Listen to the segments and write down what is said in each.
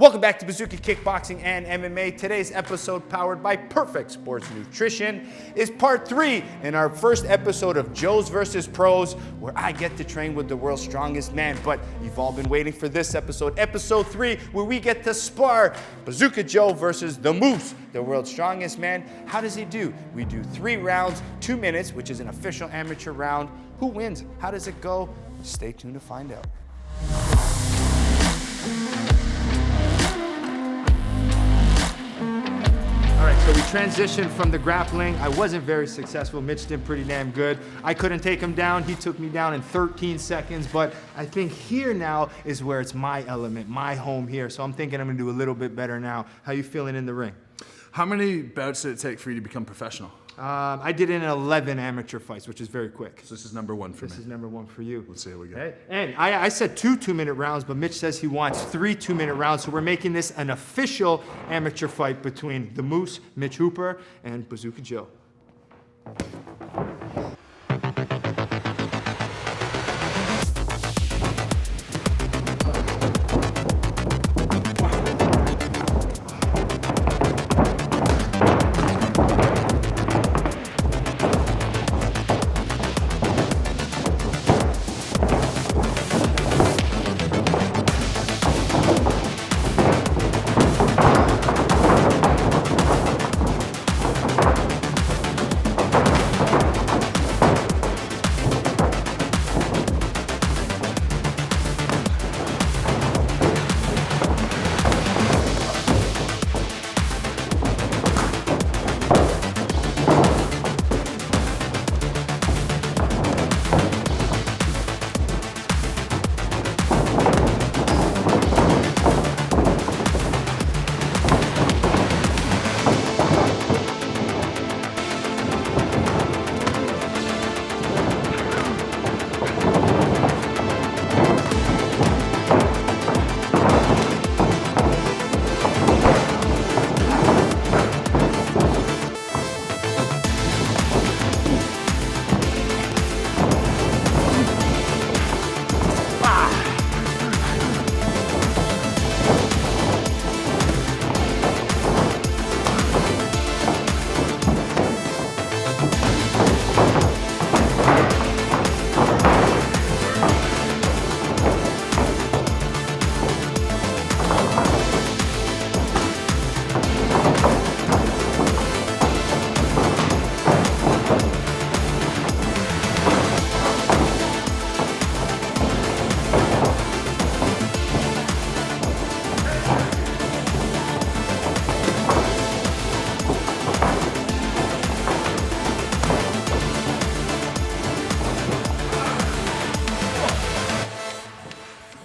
Welcome back to Bazooka Kickboxing and MMA. Today's episode, powered by Perfect Sports Nutrition, is part 3 in our first episode of Joes versus Pros, where I get to train with the world's strongest man. But you've all been waiting for this episode, episode 3, where we get to spar Bazooka Joe versus the Moose, the world's strongest man. How does he do? We do 3 rounds, 2 minutes, which is an official amateur round. Who wins? How does it go? Stay tuned to find out. All right, so we transitioned from the grappling. I wasn't very successful. Mitch did pretty damn good. I couldn't take him down. He took me down in 13 seconds, but I think here now is where it's my element, my home here. So I'm thinking I'm gonna do a little bit better now. How you feeling in the ring? How many bouts did it take for you to become professional? I did it in 11 amateur fights, which is very quick. So this is number 1 for me. This is number 1 for you. Let's see how we go. Okay. And I said 2 2-minute rounds, but Mitch says he wants 3 2-minute rounds. So we're making this an official amateur fight between the Moose, Mitch Hooper, and Bazooka Joe.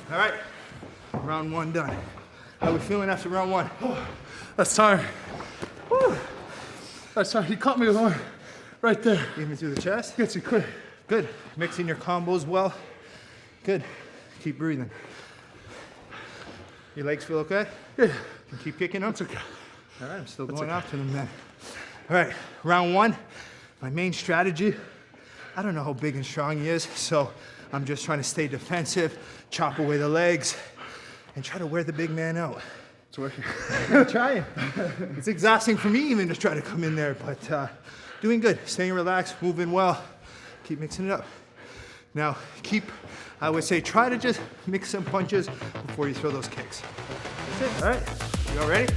All right, round 1 done. How are we feeling after round 1? That's tiring. That's tiring. He caught me with one right there. Get me through the chest. Gets you quick. Good. Mixing your combos well. Good. Keep breathing. Your legs feel okay? Yeah. Can keep kicking them? That's okay. All right, I'm still going after them then. All right, round 1. My main strategy, I don't know how big and strong he is, so I'm just trying to stay defensive, chop away the legs, and try to wear the big man out. It's working. I'm trying. It's exhausting for me even to try to come in there, but doing good. Staying relaxed, moving well. Keep mixing it up. Now, I would say, try to just mix some punches before you throw those kicks. That's it, all right? You all ready?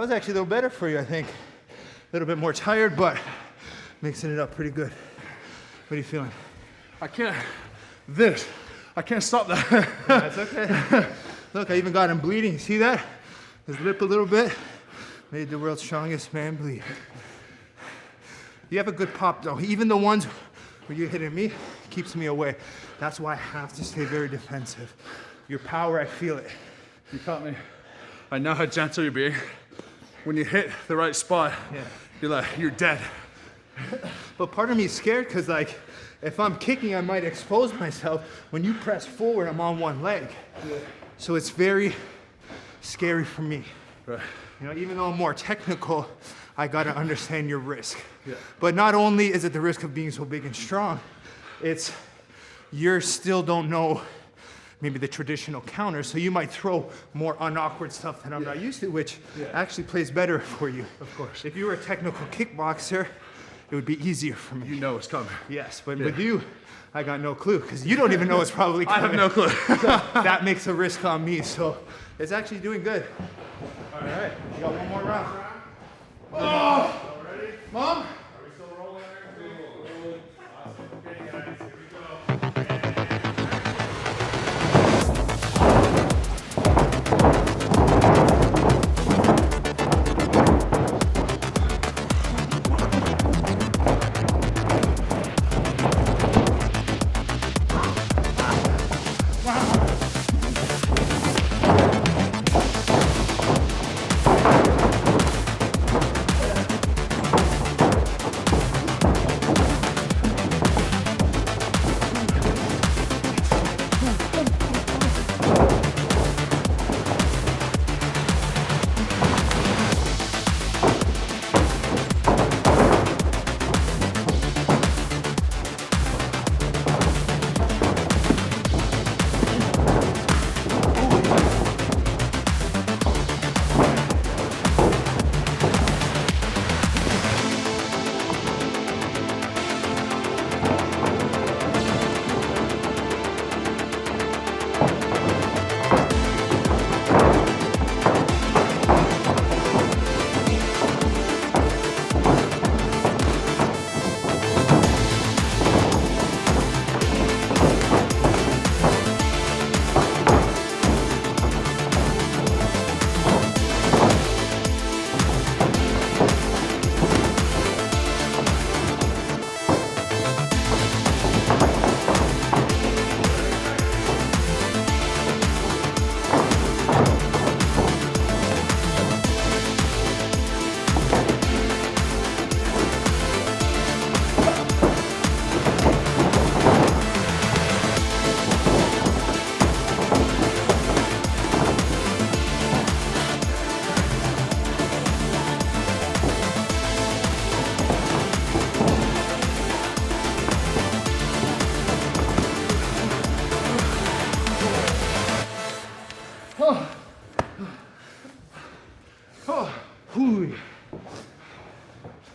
was actually a little better for you, I think. A little bit more tired, but mixing it up pretty good. What are you feeling? I can't stop that. That's okay. Look, I even got him bleeding. See that? His lip a little bit. Made the world's strongest man bleed. You have a good pop though. Even the ones where you're hitting me keeps me away. That's why I have to stay very defensive. Your power, I feel it. You caught me. I know how gentle you're being. When you hit the right spot, you're dead. But part of me is scared because like, if I'm kicking, I might expose myself. When you press forward, I'm on one leg. Yeah. So it's very scary for me. Right. You know, even though I'm more technical, I gotta understand your risk. Yeah. But not only is it the risk of being so big and strong, it's you still don't know maybe the traditional counter, so you might throw more unawkward stuff that I'm not used to, which actually plays better for you. Of course. If you were a technical kickboxer, it would be easier for me. You know it's coming. Yes, but with you, I got no clue, because you don't even know it's probably coming. I have no clue. So that makes a risk on me, so it's actually doing good. All right, you got one more round. Oh! Ready? Mom? Are we still rolling there? Rolling. Awesome. Okay, guys, here we go.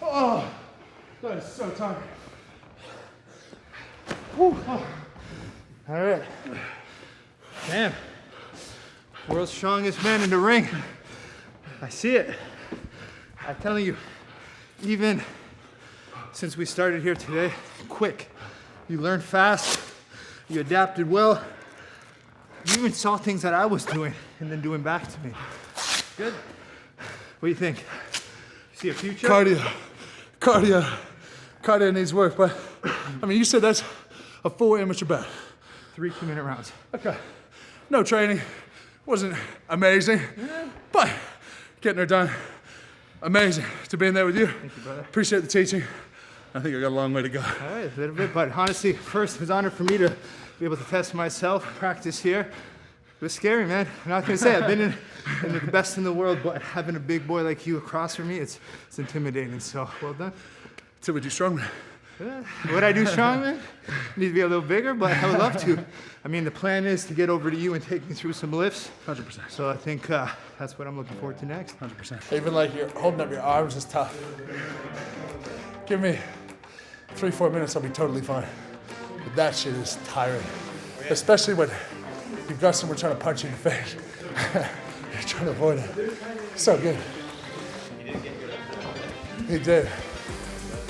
Oh, that is so tired. Whew. Oh. All right. Damn. World's strongest man in the ring. I see it. I'm telling you, even since we started here today, quick. You learned fast. You adapted well. You even saw things that I was doing and then doing back to me. Good. What do you think? You see a future? Cardio needs work, but I mean, you said that's a full amateur bout. 3 2-minute rounds. Okay. No training. Wasn't amazing, but getting her done. Amazing to be in there with you. Thank you, brother. Appreciate the teaching. I think I got a long way to go. All right, a little bit, but honestly, first, it was an honor for me to be able to test myself, practice here. It was scary, man. I'm not gonna say I've been in the best in the world, but having a big boy like you across from me, it's intimidating, so well done. So would you strongman? Would I do strongman? Need to be a little bigger, but I would love to. I mean, the plan is to get over to you and take me through some lifts. 100%. So I think that's what I'm looking forward to next. 100%. Even like you're holding up your arms is tough. Give me 3-4 minutes, I'll be totally fine. But that shit is tiring. Especially when you've got someone trying to punch you in the face. You're trying to avoid it. So good. He did.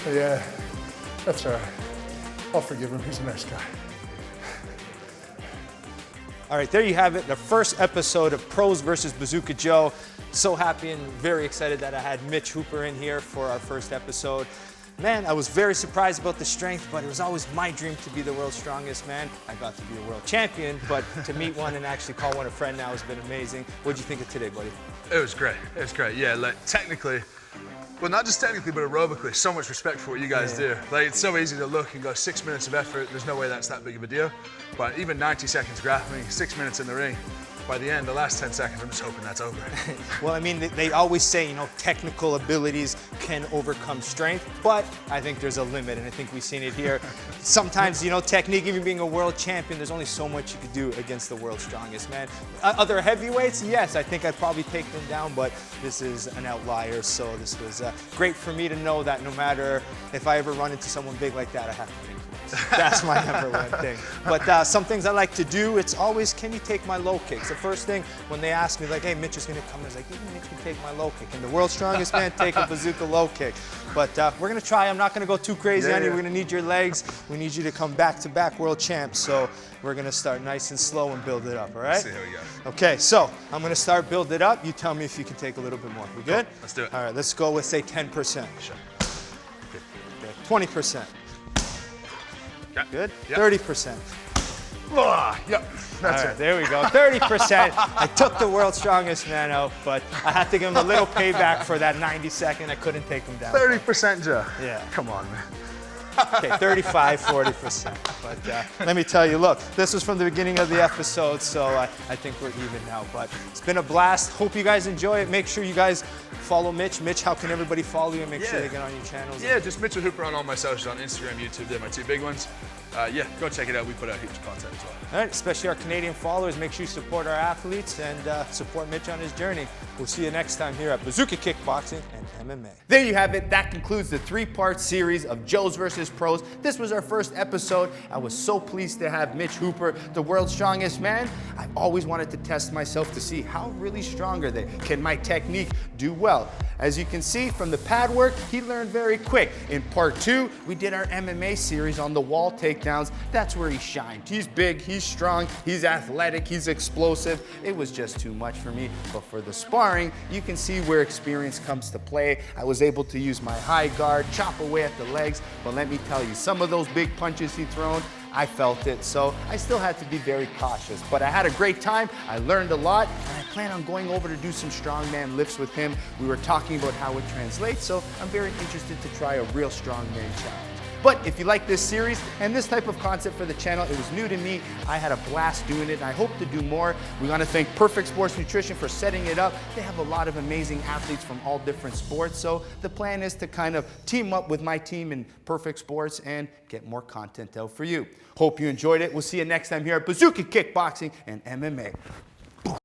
But yeah, that's all right. I'll forgive him. He's a nice guy. All right, there you have it, the first episode of Pros versus Bazooka Joe. So happy and very excited that I had Mitch Hooper in here for our first episode. Man, I was very surprised about the strength, but it was always my dream to be the world's strongest man. I got to be a world champion, but to meet one and actually call one a friend now has been amazing. What'd you think of today, buddy? It was great. It was great. Yeah, like technically, well, not just technically, but aerobically, so much respect for what you guys do. Like, it's so easy to look and go 6 minutes of effort. There's no way that's that big of a deal. But even 90 seconds grappling, 6 minutes in the ring, by the end, the last 10 seconds, I'm just hoping that's over. Well, I mean, they always say, you know, technical abilities can overcome strength, but I think there's a limit, and I think we've seen it here. Sometimes, you know, technique, even being a world champion, there's only so much you could do against the world's strongest man. Other heavyweights, yes, I think I'd probably take them down, but this is an outlier, so this was great for me to know that no matter if I ever run into someone big like that, I have to think. That's my number one thing. But some things I like to do, it's always, can you take my low kicks? The first thing when they ask me, like, hey, Mitch is going to come, I was like, Mitch can take my low kick. And the world's strongest man take a bazooka low kick. But we're going to try. I'm not going to go too crazy on you. We're going to need your legs. We need you to come back-to-back world champs. So we're going to start nice and slow and build it up, all right? Let's see how we go. Okay, so I'm going to start build it up. You tell me if you can take a little bit more. We good? Cool. Let's do it. All right, let's go with, say, 10%. Sure. Okay, 20%. Yep. Good? Yep. 30%. Yep, that's All right, it. there we go, 30%. I took the world's strongest man out, but I had to give him a little payback for that 90-second. I couldn't take him down. 30%, Joe. Yeah. Come on, man. Okay, 35, 40%. But let me tell you, look, this was from the beginning of the episode, so I think we're even now. But it's been a blast. Hope you guys enjoy it. Make sure you guys follow Mitch. Mitch, how can everybody follow you and make sure they get on your channels? Yeah, just Mitchell Hooper on all my socials, on Instagram, YouTube. They're my two big ones. Yeah, go check it out. We put out heaps of content as well. All right, especially our Canadian followers. Make sure you support our athletes and support Mitch on his journey. We'll see you next time here at Bazooka Kickboxing and MMA. There you have it. That concludes the three-part series of Joe's versus Pros. This was our first episode. I was so pleased to have Mitch Hooper, the world's strongest man. I've always wanted to test myself to see how really strong are they. Can my technique do well? As you can see from the pad work, he learned very quick. In part 2, we did our MMA series on the wall takedowns. That's where he shined. He's big, he's strong, he's athletic, he's explosive. It was just too much for me. But for the sparring, you can see where experience comes to play. I was able to use my high guard, chop away at the legs. But let me tell you, some of those big punches he thrown, I felt it, so I still had to be very cautious. But I had a great time, I learned a lot, and I plan on going over to do some strongman lifts with him. We were talking about how it translates, so I'm very interested to try a real strongman challenge. But if you like this series and this type of concept for the channel, it was new to me. I had a blast doing it, and I hope to do more. We want to thank Perfect Sports Nutrition for setting it up. They have a lot of amazing athletes from all different sports, so the plan is to kind of team up with my team in Perfect Sports and get more content out for you. Hope you enjoyed it. We'll see you next time here at Bazooka Kickboxing and MMA.